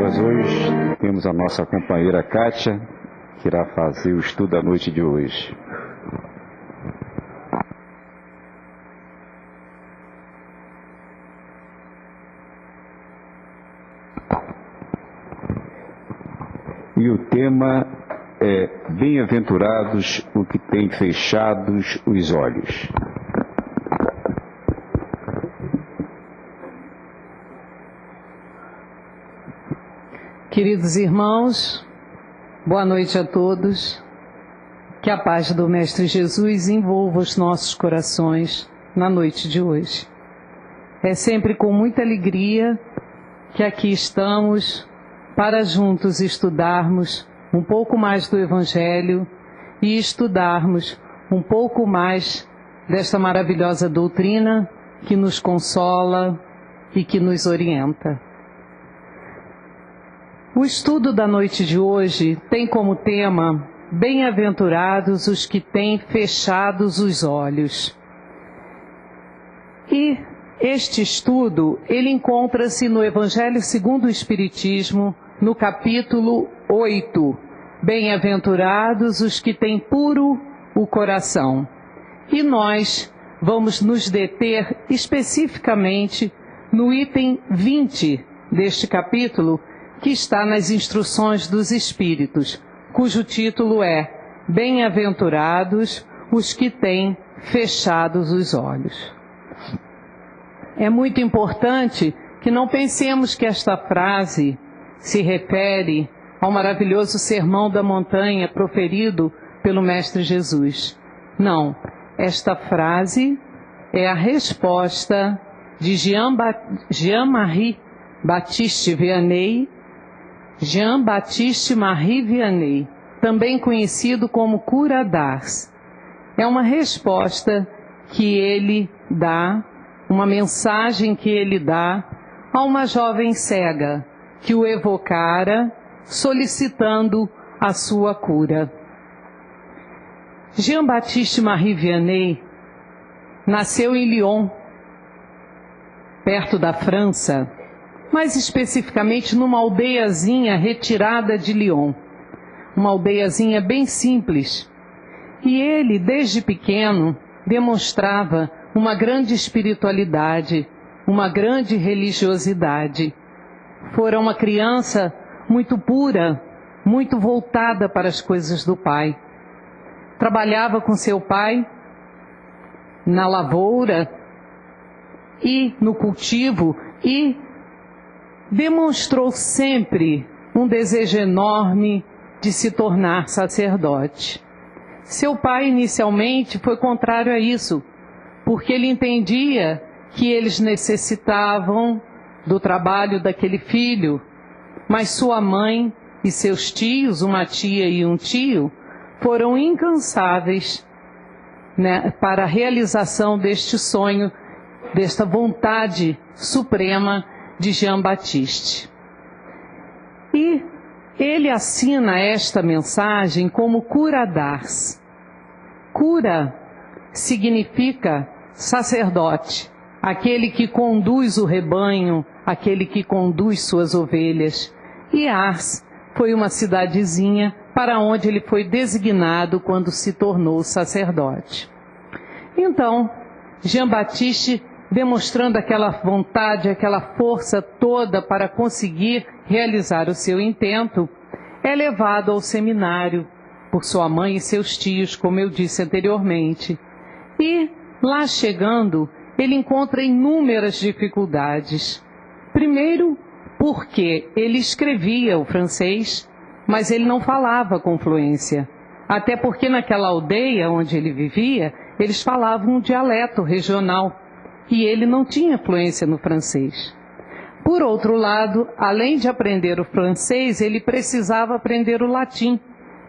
Nós hoje temos a nossa companheira Kátia, que irá fazer o estudo da noite de hoje. E o tema é Bem-aventurados o que têm fechados os olhos. Queridos irmãos, boa noite a todos. Que a paz do Mestre Jesus envolva os nossos corações na noite de hoje. É sempre com muita alegria que aqui estamos para juntos estudarmos um pouco mais do Evangelho e estudarmos um pouco mais desta maravilhosa doutrina que nos consola e que nos orienta. O estudo da noite de hoje tem como tema Bem-aventurados os que têm fechados os olhos. E este estudo, ele encontra-se no Evangelho segundo o Espiritismo, no capítulo 8, Bem-aventurados os que têm puro o coração. E nós vamos nos deter especificamente no item 20 deste capítulo, que está nas Instruções dos Espíritos, cujo título é Bem-aventurados os que têm fechados os olhos. É muito importante que não pensemos que esta frase se refere ao maravilhoso sermão da montanha proferido pelo Mestre Jesus. Não, esta frase é a resposta de Jean-Marie Baptiste Vianney, Jean-Baptiste Marie Vianney, também conhecido como Cura d'Ars. É uma resposta que ele dá, uma mensagem que ele dá a uma jovem cega que o evocara solicitando a sua cura. Jean-Baptiste Marie Vianney nasceu em Lyon, perto da França, mais especificamente numa aldeiazinha retirada de Lyon, uma aldeiazinha bem simples. E ele, desde pequeno, demonstrava uma grande espiritualidade, uma grande religiosidade. Fora uma criança muito pura, muito voltada para as coisas do Pai. Trabalhava com seu pai na lavoura e no cultivo e demonstrou sempre um desejo enorme de se tornar sacerdote. Seu pai inicialmente foi contrário a isso, porque ele entendia que eles necessitavam do trabalho daquele filho, mas sua mãe e seus tios, uma tia e um tio, foram incansáveis, para a realização deste sonho, desta vontade suprema de Jean-Baptiste. E ele assina esta mensagem como Cura d'Ars. Cura significa sacerdote, aquele que conduz o rebanho, aquele que conduz suas ovelhas. E Ars foi uma cidadezinha para onde ele foi designado quando se tornou sacerdote. Então, Jean-Baptiste, demonstrando aquela vontade, aquela força toda para conseguir realizar o seu intento, é levado ao seminário por sua mãe e seus tios, como eu disse anteriormente. E, lá chegando, ele encontra inúmeras dificuldades. Primeiro, porque ele escrevia o francês, mas ele não falava com fluência. Até porque naquela aldeia onde ele vivia, eles falavam um dialeto regional. E ele não tinha fluência no francês. Por outro lado, além de aprender o francês, ele precisava aprender o latim,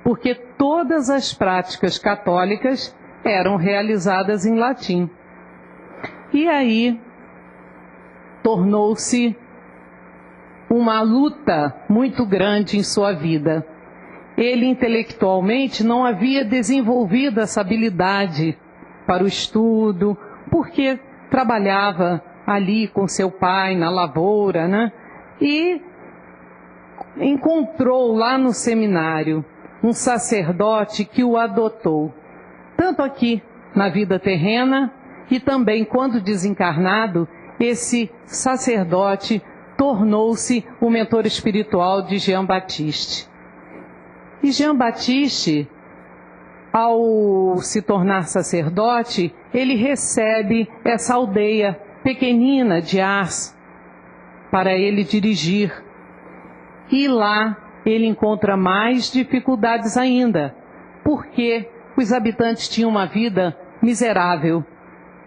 porque todas as práticas católicas eram realizadas em latim. E aí, tornou-se uma luta muito grande em sua vida. Ele, intelectualmente, não havia desenvolvido essa habilidade para o estudo, porque trabalhava ali com seu pai na lavoura, E encontrou lá no seminário um sacerdote que o adotou, tanto aqui na vida terrena e também quando desencarnado, esse sacerdote tornou-se o mentor espiritual de Jean Baptiste. E Jean Baptiste, ao se tornar sacerdote, ele recebe essa aldeia pequenina de Ars para ele dirigir. E lá ele encontra mais dificuldades ainda, porque os habitantes tinham uma vida miserável,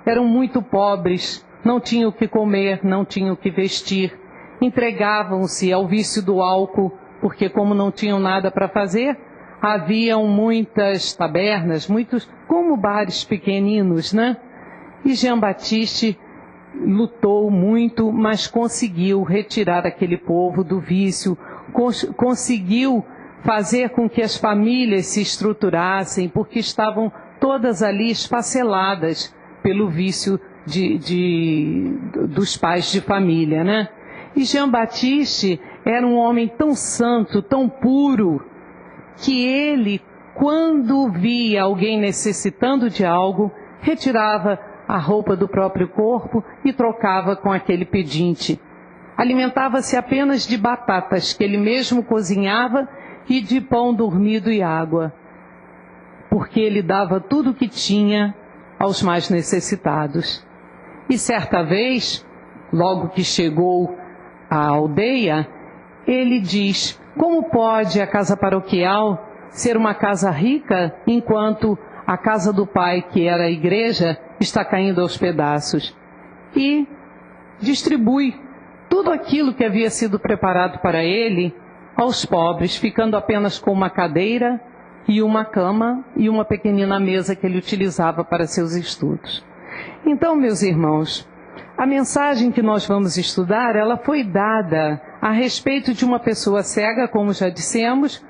eram muito pobres, não tinham o que comer, não tinham o que vestir, entregavam-se ao vício do álcool, porque como não tinham nada para fazer, haviam muitas tabernas, muitos como bares pequeninos, né? E Jean Baptiste lutou muito, mas conseguiu retirar aquele povo do vício, conseguiu fazer com que as famílias se estruturassem, porque estavam todas ali esfaceladas pelo vício dos pais de família, né? E Jean Baptiste era um homem tão santo, tão puro, que ele, quando via alguém necessitando de algo, retirava a roupa do próprio corpo e trocava com aquele pedinte. Alimentava-se apenas de batatas que ele mesmo cozinhava e de pão dormido e água, porque ele dava tudo o que tinha aos mais necessitados. E certa vez, logo que chegou à aldeia, ele diz: como pode a casa paroquial ser uma casa rica enquanto a casa do pai, que era a igreja, está caindo aos pedaços? E distribui tudo aquilo que havia sido preparado para ele aos pobres, ficando apenas com uma cadeira e uma cama e uma pequenina mesa que ele utilizava para seus estudos. Então, meus irmãos, a mensagem que nós vamos estudar, ela foi dada a respeito de uma pessoa cega, como já dissemos,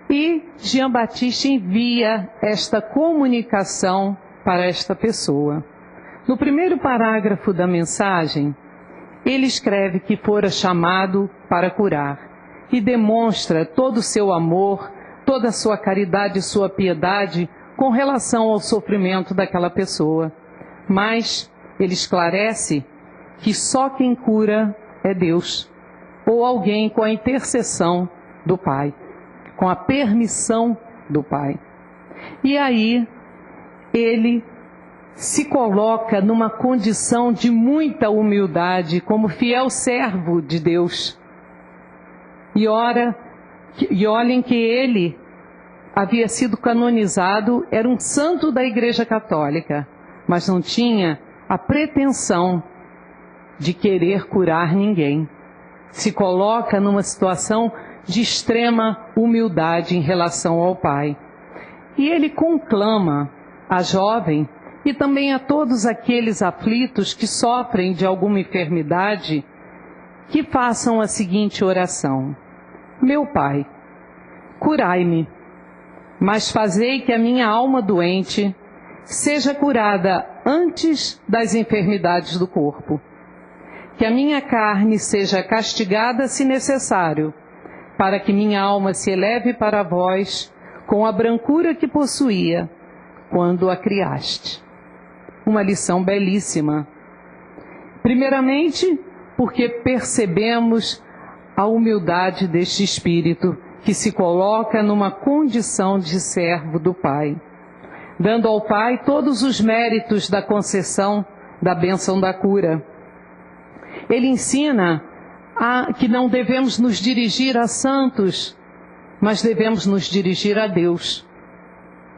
e Jean Baptiste envia esta comunicação para esta pessoa. No primeiro parágrafo da mensagem, ele escreve que fora chamado para curar e demonstra todo o seu amor, toda a sua caridade e sua piedade com relação ao sofrimento daquela pessoa. Mas ele esclarece que só quem cura é Deus, ou alguém com a intercessão do Pai, com a permissão do Pai. E aí ele se coloca numa condição de muita humildade, como fiel servo de Deus. E olhem que ele havia sido canonizado, era um santo da Igreja Católica, mas não tinha a pretensão de querer curar ninguém. Se coloca numa situação de extrema humildade em relação ao Pai. E ele conclama a jovem e também a todos aqueles aflitos que sofrem de alguma enfermidade, que façam a seguinte oração: meu Pai, curai-me, mas fazei que a minha alma doente seja curada antes das enfermidades do corpo. Que a minha carne seja castigada se necessário, para que minha alma se eleve para vós com a brancura que possuía quando a criaste. Uma lição belíssima. Primeiramente, porque percebemos a humildade deste espírito que se coloca numa condição de servo do Pai, dando ao Pai todos os méritos da concessão da bênção da cura. Ele ensina que não devemos nos dirigir a santos, mas devemos nos dirigir a Deus,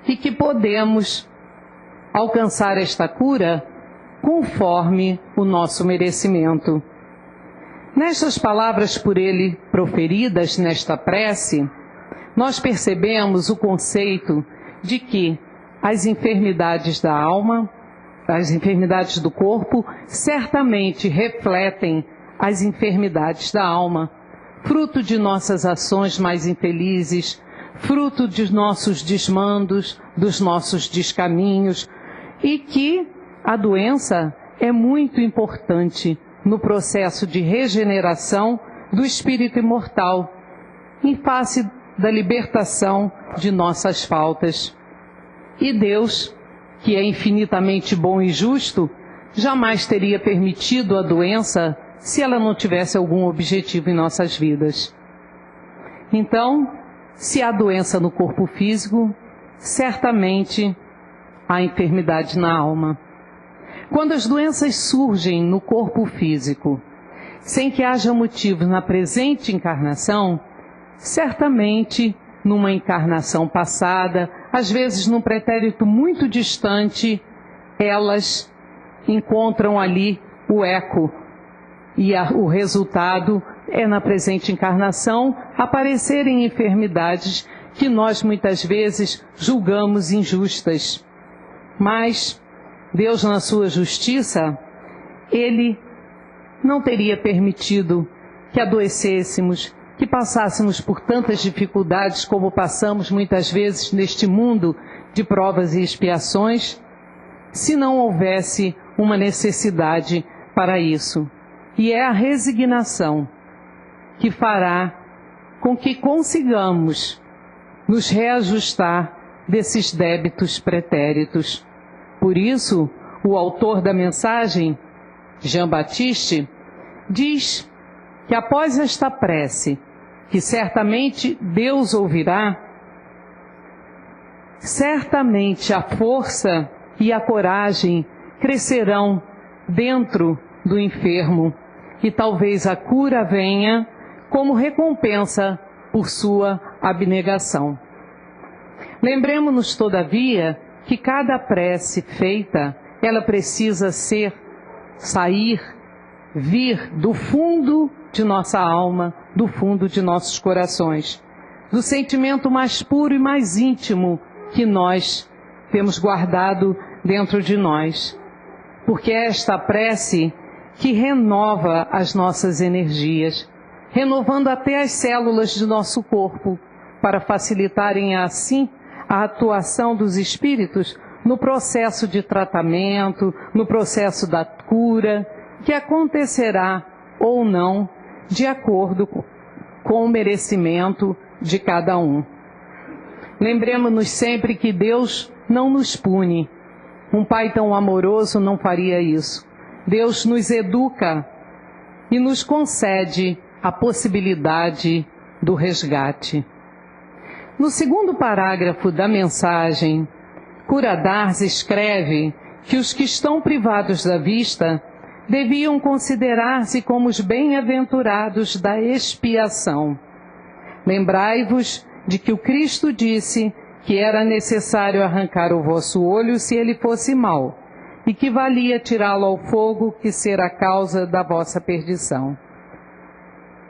e que podemos alcançar esta cura conforme o nosso merecimento. Nestas palavras por ele proferidas nesta prece, nós percebemos o conceito de que as enfermidades da alma, as enfermidades do corpo, certamente refletem as enfermidades da alma, fruto de nossas ações mais infelizes, fruto de nossos desmandos, dos nossos descaminhos, e que a doença é muito importante no processo de regeneração do espírito imortal, em face da libertação de nossas faltas. E Deus, que é infinitamente bom e justo, jamais teria permitido a doença se ela não tivesse algum objetivo em nossas vidas. Então, se há doença no corpo físico, certamente há enfermidade na alma. Quando as doenças surgem no corpo físico, sem que haja motivo na presente encarnação, certamente numa encarnação passada, às vezes num pretérito muito distante, elas encontram ali o eco. E o resultado é, na presente encarnação, aparecerem enfermidades que nós muitas vezes julgamos injustas. Mas Deus, na sua justiça, Ele não teria permitido que adoecêssemos, que passássemos por tantas dificuldades como passamos muitas vezes neste mundo de provas e expiações, se não houvesse uma necessidade para isso. E é a resignação que fará com que consigamos nos reajustar desses débitos pretéritos. Por isso, o autor da mensagem, Jean Baptiste, diz que após esta prece, que certamente Deus ouvirá, certamente a força e a coragem crescerão dentro do enfermo e talvez a cura venha como recompensa por sua abnegação. Lembremos-nos, todavia, que cada prece feita, ela precisa vir do fundo de nossa alma, do fundo de nossos corações, do sentimento mais puro e mais íntimo que nós temos guardado dentro de nós. Porque é esta prece que renova as nossas energias, renovando até as células de nosso corpo, para facilitarem assim a atuação dos espíritos no processo de tratamento, no processo da cura, que acontecerá ou não de acordo com o merecimento de cada um. Lembremos-nos sempre que Deus não nos pune. Um Pai tão amoroso não faria isso. Deus nos educa e nos concede a possibilidade do resgate. No segundo parágrafo da mensagem, Curadars escreve que os que estão privados da vista deviam considerar-se como os bem-aventurados da expiação. Lembrai-vos de que o Cristo disse que era necessário arrancar o vosso olho se ele fosse mau, e que valia tirá-lo ao fogo, que ser a causa da vossa perdição.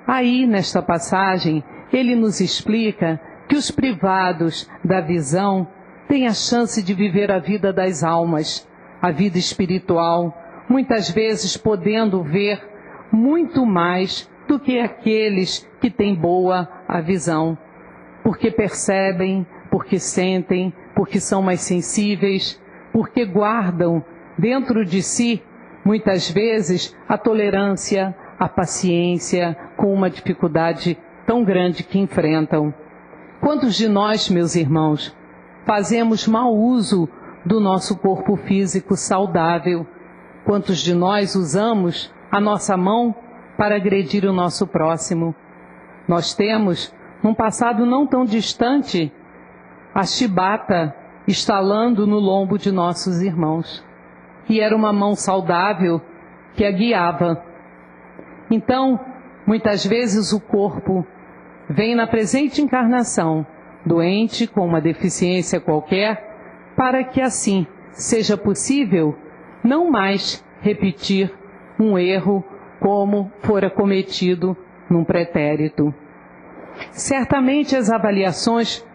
Aí, nesta passagem, ele nos explica que os privados da visão têm a chance de viver a vida das almas, a vida espiritual, muitas vezes podendo ver muito mais do que aqueles que têm boa a visão, porque percebem, porque sentem, porque são mais sensíveis, porque guardam dentro de si, muitas vezes, a tolerância, a paciência com uma dificuldade tão grande que enfrentam. Quantos de nós, meus irmãos, fazemos mau uso do nosso corpo físico saudável? Quantos de nós usamos a nossa mão para agredir o nosso próximo? Nós temos, num passado não tão distante, a chibata estalando no lombo de nossos irmãos. E era uma mão saudável que a guiava. Então, muitas vezes o corpo vem na presente encarnação, doente, com uma deficiência qualquer, para que assim seja possível não mais repetir um erro como fora cometido num pretérito. Certamente as avaliações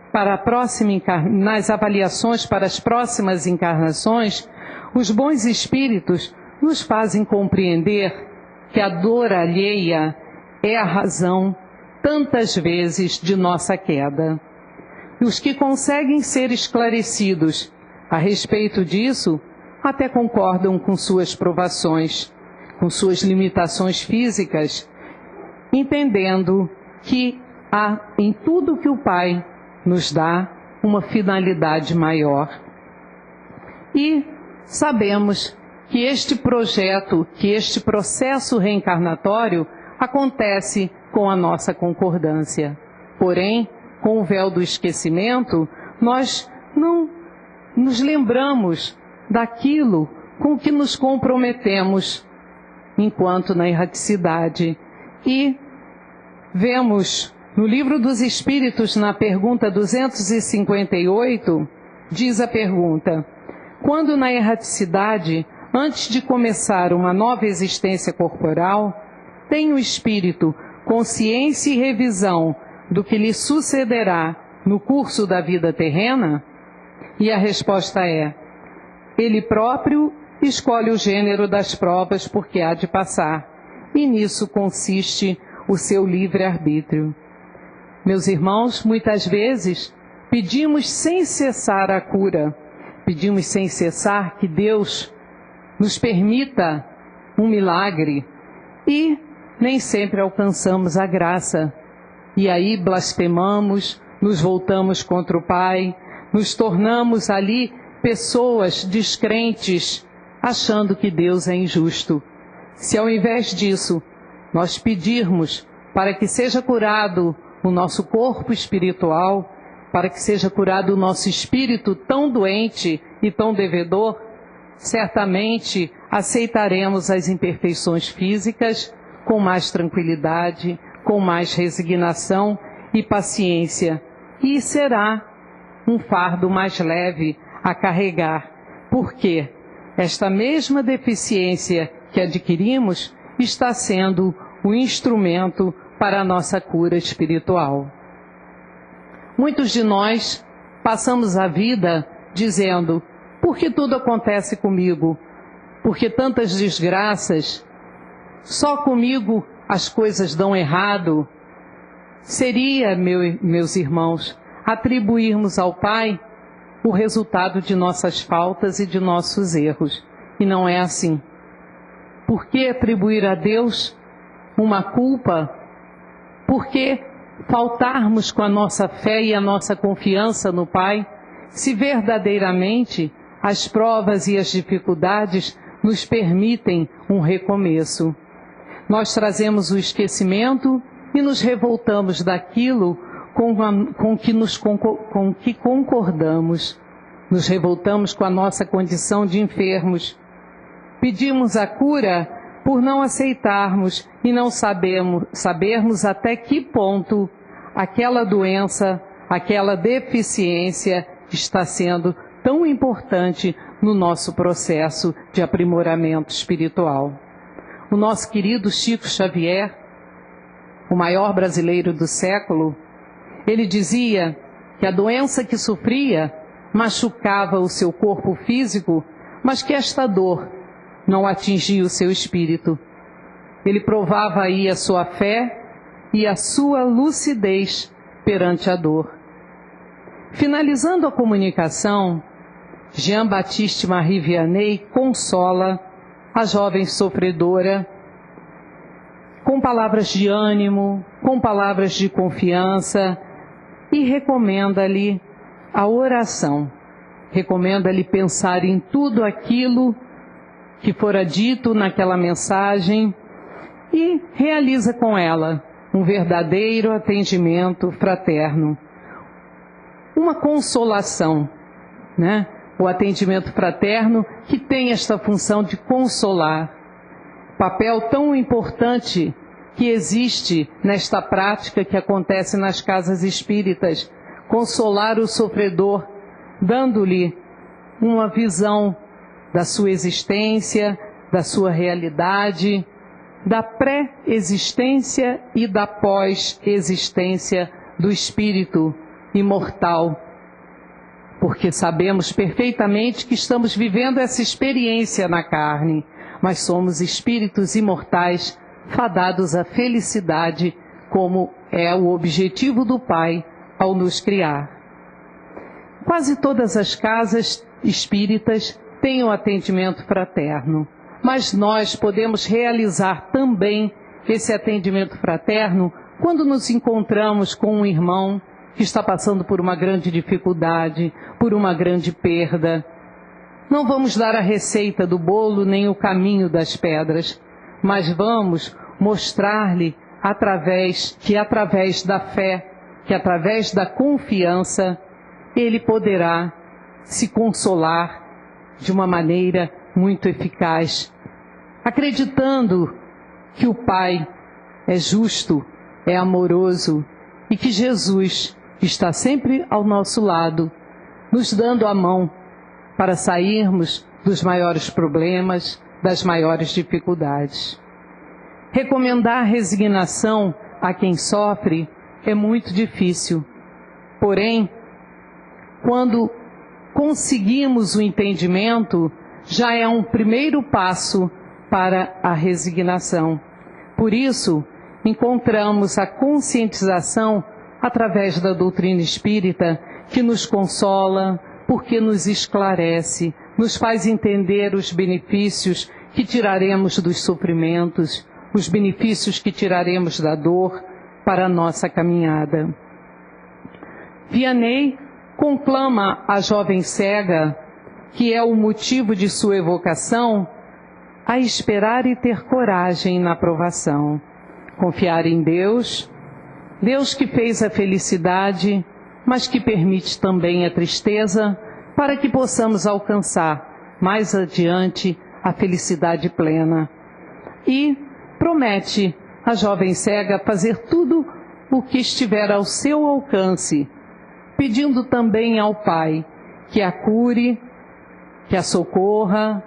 nas avaliações para as próximas encarnações, os bons espíritos nos fazem compreender que a dor alheia é a razão, tantas vezes, de nossa queda. E os que conseguem ser esclarecidos a respeito disso, até concordam com suas provações, com suas limitações físicas, entendendo que há em tudo que o Pai nos dá uma finalidade maior. E sabemos que este projeto, que este processo reencarnatório acontece com a nossa concordância. Porém, com o véu do esquecimento, nós não nos lembramos daquilo com que nos comprometemos enquanto na erraticidade. E vemos no Livro dos Espíritos, na pergunta 258, diz a pergunta: quando na erraticidade, antes de começar uma nova existência corporal, tem o espírito consciência e revisão do que lhe sucederá no curso da vida terrena? E a resposta é: ele próprio escolhe o gênero das provas porque há de passar, e nisso consiste o seu livre-arbítrio. Meus irmãos, muitas vezes pedimos sem cessar a cura, pedimos sem cessar que Deus nos permita um milagre, e nem sempre alcançamos a graça. E aí blasfemamos, nos voltamos contra o Pai, nos tornamos ali pessoas descrentes, achando que Deus é injusto. Se ao invés disso, nós pedirmos para que seja curado o nosso corpo espiritual, para que seja curado o nosso espírito tão doente e tão devedor, certamente aceitaremos as imperfeições físicas com mais tranquilidade, com mais resignação e paciência, e será um fardo mais leve a carregar, porque esta mesma deficiência que adquirimos está sendo o instrumento para a nossa cura espiritual. Muitos de nós passamos a vida dizendo: por que tudo acontece comigo? Por que tantas desgraças? Só comigo as coisas dão errado. Seria, meus irmãos, atribuirmos ao Pai o resultado de nossas faltas e de nossos erros. E não é assim. Por que atribuir a Deus uma culpa? Por que faltarmos com a nossa fé e a nossa confiança no Pai, se verdadeiramente as provas e as dificuldades nos permitem um recomeço? Nós trazemos o esquecimento e nos revoltamos daquilo com que concordamos. Nos revoltamos com a nossa condição de enfermos. Pedimos a cura por não aceitarmos e não sabermos até que ponto aquela doença, aquela deficiência está sendo tão importante no nosso processo de aprimoramento espiritual. O nosso querido Chico Xavier, o maior brasileiro do século, ele dizia que a doença que sofria machucava o seu corpo físico, mas que esta dor não atingia o seu espírito. Ele provava aí a sua fé e a sua lucidez perante a dor. Finalizando a comunicação, Jean-Baptiste Marie Vianney consola a jovem sofredora com palavras de ânimo, com palavras de confiança, e recomenda-lhe a oração. Recomenda-lhe pensar em tudo aquilo que fora dito naquela mensagem e realiza com ela um verdadeiro atendimento fraterno. Uma consolação, né? O atendimento fraterno que tem esta função de consolar. Papel tão importante que existe nesta prática que acontece nas casas espíritas, consolar o sofredor, dando-lhe uma visão da sua existência, da sua realidade, da pré-existência e da pós-existência do espírito imortal. Porque sabemos perfeitamente que estamos vivendo essa experiência na carne, mas somos espíritos imortais, fadados à felicidade, como é o objetivo do Pai ao nos criar. Quase todas as casas espíritas têm um atendimento fraterno, mas nós podemos realizar também esse atendimento fraterno quando nos encontramos com um irmão que está passando por uma grande dificuldade, por uma grande perda, não vamos dar a receita do bolo nem o caminho das pedras, mas vamos mostrar-lhe que através da fé, que através da confiança, ele poderá se consolar de uma maneira muito eficaz, acreditando que o Pai é justo, é amoroso e que Jesus está sempre ao nosso lado, nos dando a mão para sairmos dos maiores problemas, das maiores dificuldades. Recomendar resignação a quem sofre é muito difícil. Porém, quando conseguimos o entendimento, já é um primeiro passo para a resignação. Por isso, encontramos a conscientização através da doutrina espírita, que nos consola, porque nos esclarece, nos faz entender os benefícios que tiraremos dos sofrimentos, os benefícios que tiraremos da dor para a nossa caminhada. Vianney conclama a jovem cega, que é o motivo de sua evocação, a esperar e ter coragem na provação. Confiar em Deus, Deus que fez a felicidade, mas que permite também a tristeza, para que possamos alcançar mais adiante a felicidade plena. E promete a jovem cega fazer tudo o que estiver ao seu alcance, pedindo também ao Pai que a cure, que a socorra,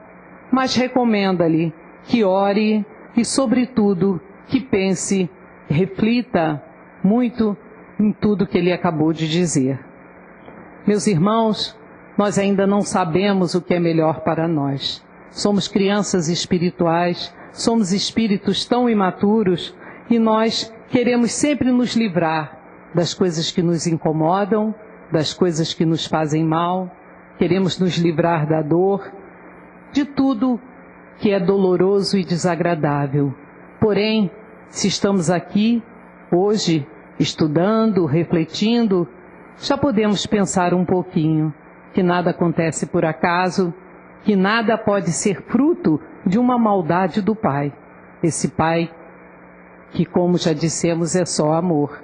mas recomenda-lhe que ore e, sobretudo, que pense, reflita muito em tudo que ele acabou de dizer. Meus irmãos, nós ainda não sabemos o que é melhor para nós. Somos crianças espirituais, somos espíritos tão imaturos e nós queremos sempre nos livrar das coisas que nos incomodam, das coisas que nos fazem mal, queremos nos livrar da dor, de tudo que é doloroso e desagradável. Porém, se estamos aqui hoje, estudando, refletindo, já podemos pensar um pouquinho que nada acontece por acaso, que nada pode ser fruto de uma maldade do Pai. Esse Pai que, como já dissemos, é só amor.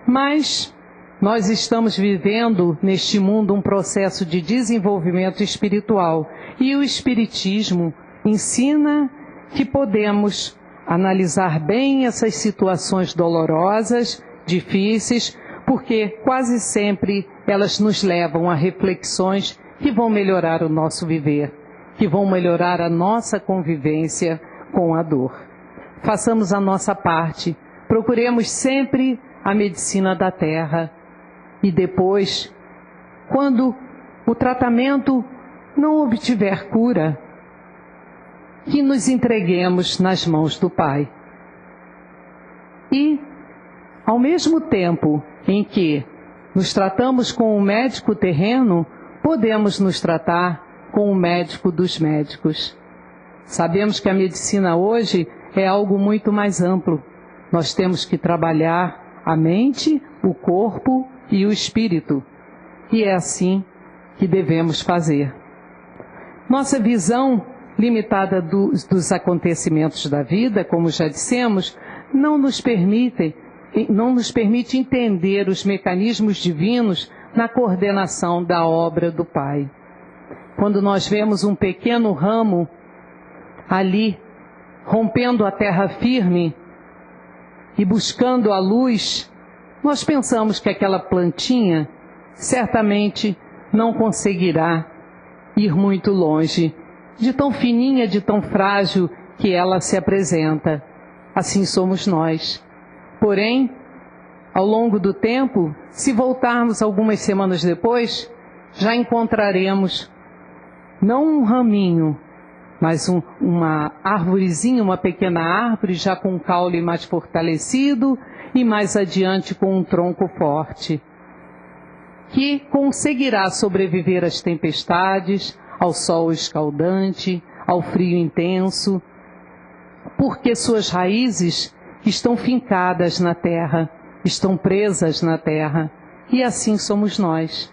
Mas nós estamos vivendo neste mundo um processo de desenvolvimento espiritual e o Espiritismo ensina que podemos analisar bem essas situações dolorosas, difíceis, porque quase sempre elas nos levam a reflexões que vão melhorar o nosso viver, que vão melhorar a nossa convivência com a dor. Façamos a nossa parte, procuremos sempre a medicina da terra e depois, quando o tratamento não obtiver cura, que nos entreguemos nas mãos do Pai. E, ao mesmo tempo em que nos tratamos com o médico terreno, podemos nos tratar com o médico dos médicos. Sabemos que a medicina hoje é algo muito mais amplo. Nós temos que trabalhar a mente, o corpo e o espírito. E é assim que devemos fazer. Nossa visão limitada dos acontecimentos da vida, como já dissemos, não nos permite entender os mecanismos divinos na coordenação da obra do Pai. Quando nós vemos um pequeno ramo ali, rompendo a terra firme e buscando a luz, nós pensamos que aquela plantinha certamente não conseguirá ir muito longe, de tão fininha, de tão frágil que ela se apresenta. Assim somos nós. Porém, ao longo do tempo, se voltarmos algumas semanas depois, já encontraremos não um raminho, mas uma árvorezinha, uma pequena árvore já com um caule mais fortalecido e mais adiante com um tronco forte, que conseguirá sobreviver às tempestades, ao sol escaldante, ao frio intenso, porque suas raízes estão fincadas na terra, estão presas na terra, e assim somos nós.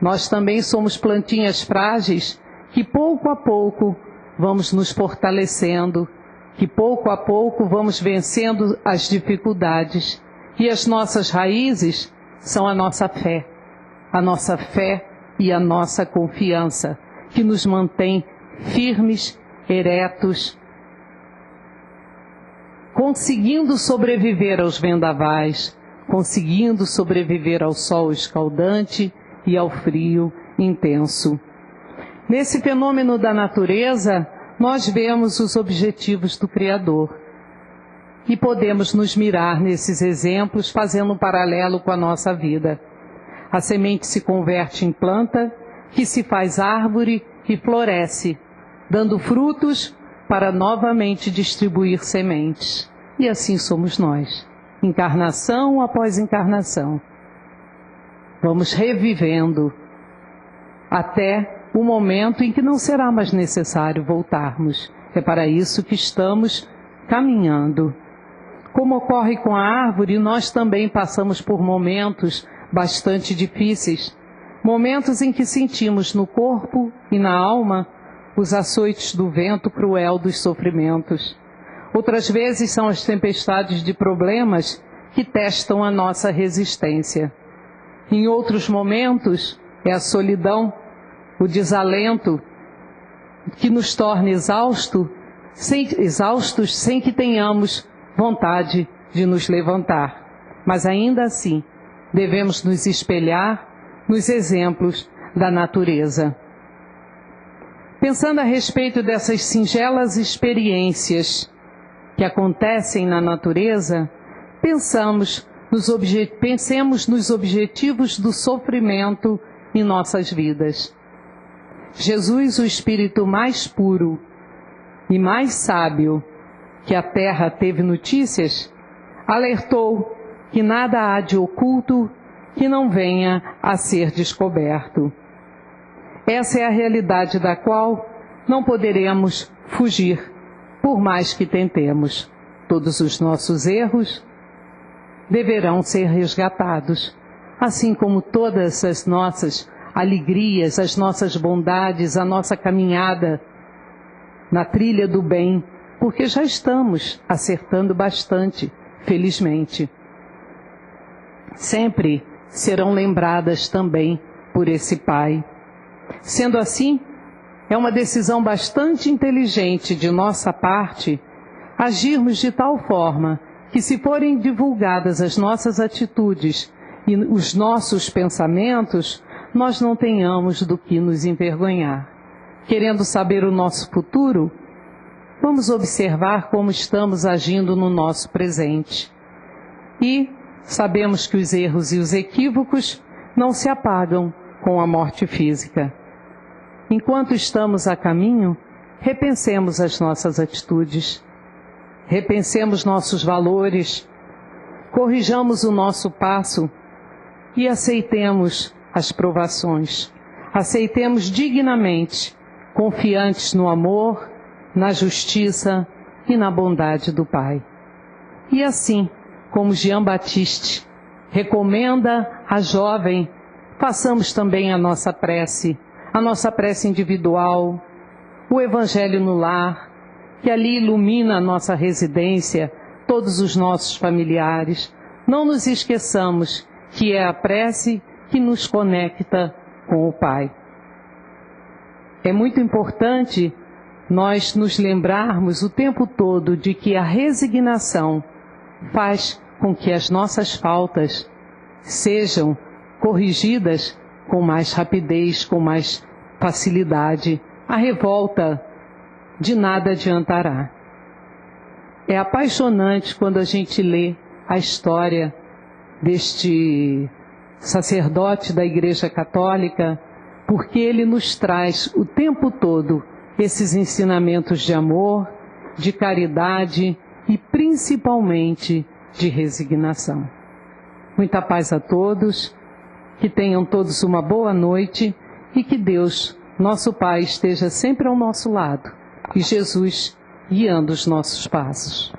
Nós também somos plantinhas frágeis que pouco a pouco vamos nos fortalecendo, que pouco a pouco vamos vencendo as dificuldades. E as nossas raízes são a nossa fé e a nossa confiança, que nos mantém firmes, eretos, conseguindo sobreviver aos vendavais, conseguindo sobreviver ao sol escaldante e ao frio intenso. Nesse fenômeno da natureza, nós vemos os objetivos do Criador. E podemos nos mirar nesses exemplos, fazendo um paralelo com a nossa vida. A semente se converte em planta, que se faz árvore e floresce, dando frutos para novamente distribuir sementes. E assim somos nós, encarnação após encarnação. Vamos revivendo até o momento em que não será mais necessário voltarmos. É para isso que estamos caminhando. Como ocorre com a árvore, nós também passamos por momentos bastante difíceis, momentos em que sentimos no corpo e na alma os açoites do vento cruel dos sofrimentos. Outras vezes são as tempestades de problemas que testam a nossa resistência. Em outros momentos é a solidão, o desalento, que nos torna exaustos sem que tenhamos vontade de nos levantar. Mas ainda assim, devemos nos espelhar nos exemplos da natureza. Pensando a respeito dessas singelas experiências que acontecem na natureza, pensemos nos objetivos do sofrimento em nossas vidas. Jesus, o Espírito mais puro e mais sábio que a terra teve notícias, alertou que nada há de oculto que não venha a ser descoberto. Essa é a realidade da qual não poderemos fugir, por mais que tentemos. Todos os nossos erros deverão ser resgatados, assim como todas as nossas alegrias, as nossas bondades, a nossa caminhada na trilha do bem, porque já estamos acertando bastante, felizmente. Sempre serão lembradas também por esse Pai. Sendo assim, é uma decisão bastante inteligente de nossa parte agirmos de tal forma que, se forem divulgadas as nossas atitudes e os nossos pensamentos, nós não tenhamos do que nos envergonhar. Querendo saber o nosso futuro, vamos observar como estamos agindo no nosso presente. E sabemos que os erros e os equívocos não se apagam com a morte física. Enquanto estamos a caminho, repensemos as nossas atitudes, repensemos nossos valores, corrijamos o nosso passo e aceitemos as provações. Aceitemos dignamente, confiantes no amor, na justiça e na bondade do Pai. E assim, como Jean Baptiste recomenda à jovem, façamos também a nossa prece individual, o Evangelho no lar, que ali ilumina a nossa residência, todos os nossos familiares. Não nos esqueçamos que é a prece que nos conecta com o Pai. É muito importante nós nos lembrarmos o tempo todo de que a resignação faz com que as nossas faltas sejam corrigidas com mais rapidez, com mais facilidade. A revolta de nada adiantará. É apaixonante quando a gente lê a história deste sacerdote da Igreja Católica, porque ele nos traz o tempo todo esses ensinamentos de amor, de caridade e principalmente de resignação. Muita paz a todos, que tenham todos uma boa noite e que Deus, nosso Pai, esteja sempre ao nosso lado e Jesus guiando os nossos passos.